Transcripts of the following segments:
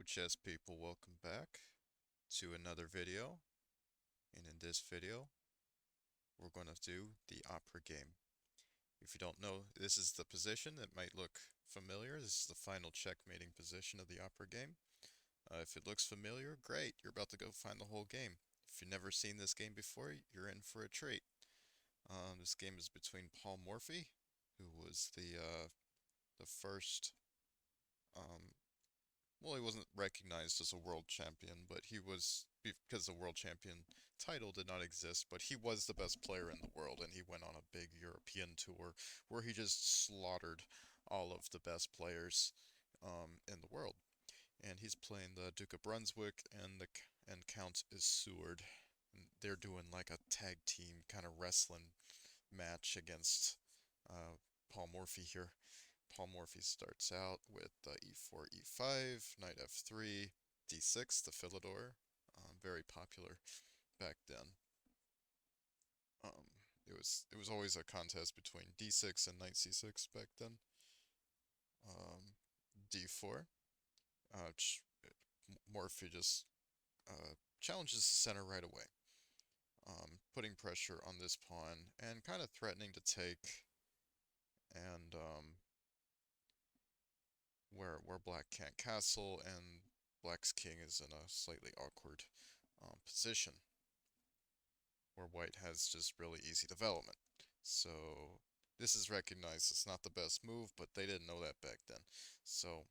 chess people, welcome back to another video. And in this video, we're going to do the opera game. If you don't know, this is the position that might look familiar. This is the final checkmating position of the opera game. If it looks familiar, great. You're about to go find the whole game. If you've never seen this game before, you're in for a treat. This game is between Paul Morphy, who was the first um, well, he wasn't recognized as a world champion, but he was because the world champion title did not exist, but he was the best player in the world, and he went on a big European tour where he just slaughtered all of the best players in the world. And he's playing the Duke of Brunswick, and and Count is Seward. And they're doing like a tag team kind of wrestling match against uh, Paul Morphy here. Paul Morphy starts out with e4, e5, knight f3, d6, the Philidor, very popular back then. Um, it was always a contest between d6 and knight c6 back then. D4, Morphy just challenges the center right away, putting pressure on this pawn and kind of threatening to take, and where black can't castle and black's king is in a slightly awkward position where white has just really easy development. So this is recognized as not the best move, but they didn't know that back then. So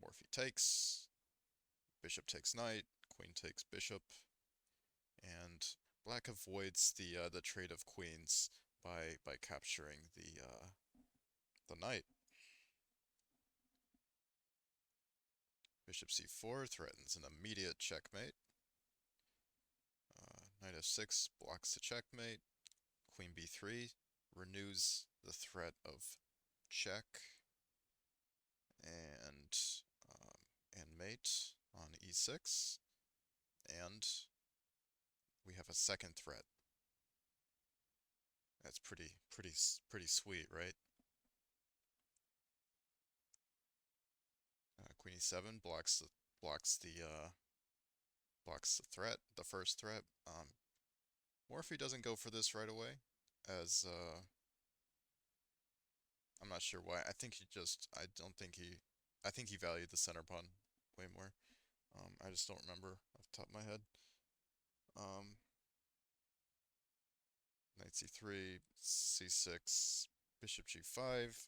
Morphy takes, bishop takes knight, queen takes bishop, and black avoids the trade of queens by capturing the knight. Bishop c4 threatens an immediate checkmate. Knight f6 blocks the checkmate. Queen b3 renews the threat of check and mate on e6, and we have a second threat. That's pretty sweet, right? Queen e7 blocks the threat, the first threat. Morphy doesn't go for this right away, as I'm not sure why. I don't think I think he valued the center pawn way more. I just don't remember off the top of my head. Um, Knight c3, c6, bishop g5.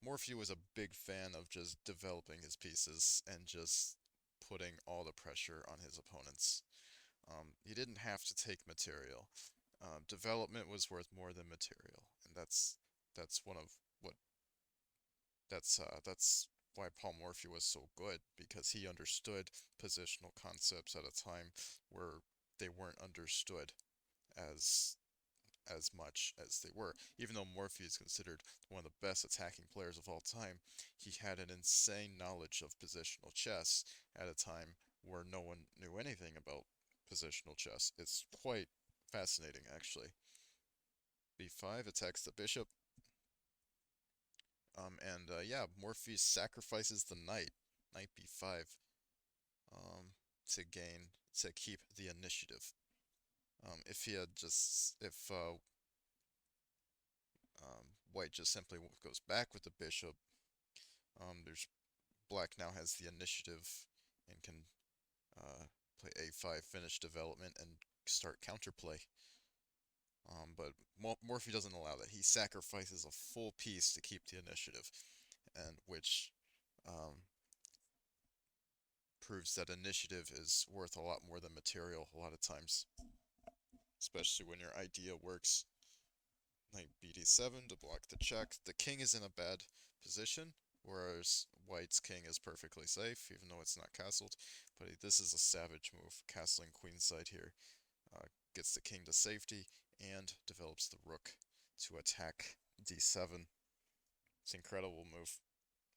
Morphy was a big fan of just developing his pieces and just putting all the pressure on his opponents. He didn't have to take material. Development was worth more than material, and that's one of what that's why Paul Morphy was so good, because he understood positional concepts at a time where they weren't understood as as much as they were. Even though Morphy is considered one of the best attacking players of all time, he had an insane knowledge of positional chess at a time where no one knew anything about positional chess. It's quite fascinating, actually. b5 attacks the bishop. Yeah, Morphy sacrifices the knight, knight b5, um, to keep the initiative. If he had just, if white just simply goes back with the bishop, there's black now has the initiative and can play a5, finish development, and start counterplay. But Morphy doesn't allow that. He sacrifices a full piece to keep the initiative, and which um, proves that initiative is worth a lot more than material a lot of times, especially when your idea works. Knight bd7 to block the check. The king is in a bad position, whereas white's king is perfectly safe, even though it's not castled. But this is a savage move. Castling queenside here gets the king to safety and develops the rook to attack d7. It's an incredible move.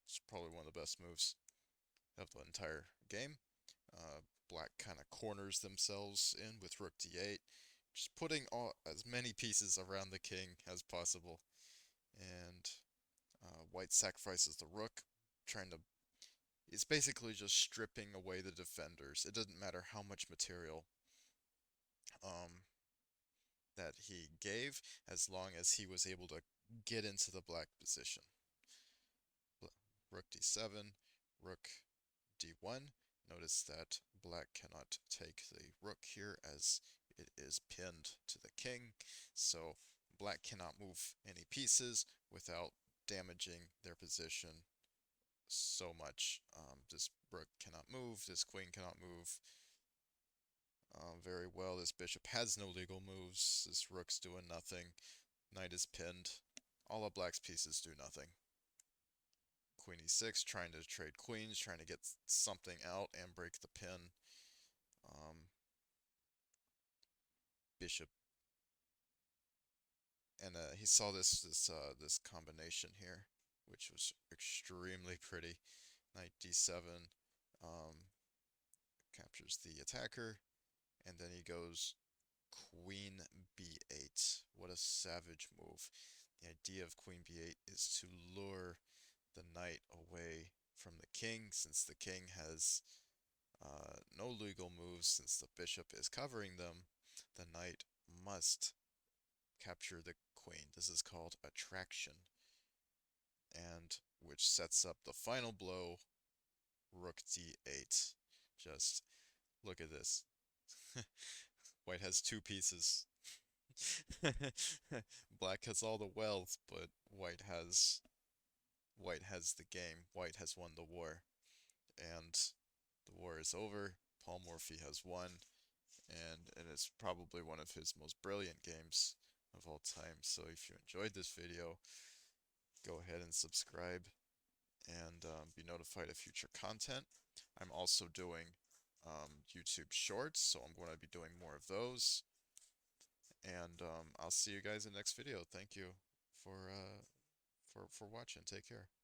It's probably one of the best moves of the entire game. Uh, Black kind of corners themselves in with rook d8, just putting as many pieces around the king as possible. And white sacrifices the rook, trying to It's basically just stripping away the defenders. It doesn't matter how much material um, that he gave, as long as he was able to get into the black position. Rook d7, rook d1. Notice that black cannot take the rook here as it is pinned to the king, so black cannot move any pieces without damaging their position so much. This rook cannot move, this queen cannot move very well. This bishop has no legal moves, this rook's doing nothing, knight is pinned. All of black's pieces do nothing. Queen e6, trying to trade queens, trying to get something out and break the pin. Um, Bishop, and he saw this combination here, which was extremely pretty. Knight d7 um, captures the attacker, and then he goes queen b8. What a savage move! The idea of queen b8 is to lure the knight away from the king, since the king has no legal moves, since the bishop is covering them. The knight must capture the queen. This is called attraction, and which sets up the final blow, rook d8. Just look at this. White has two pieces. Black has all the wealth, but white has the game. White has won the war, and the war is over. Paul Morphy has won, and it is probably one of his most brilliant games of all time. So if you enjoyed this video, go ahead and subscribe and be notified of future content. I'm also doing YouTube Shorts, so I'm going to be doing more of those. And I'll see you guys in the next video. Thank you for watching. Take care.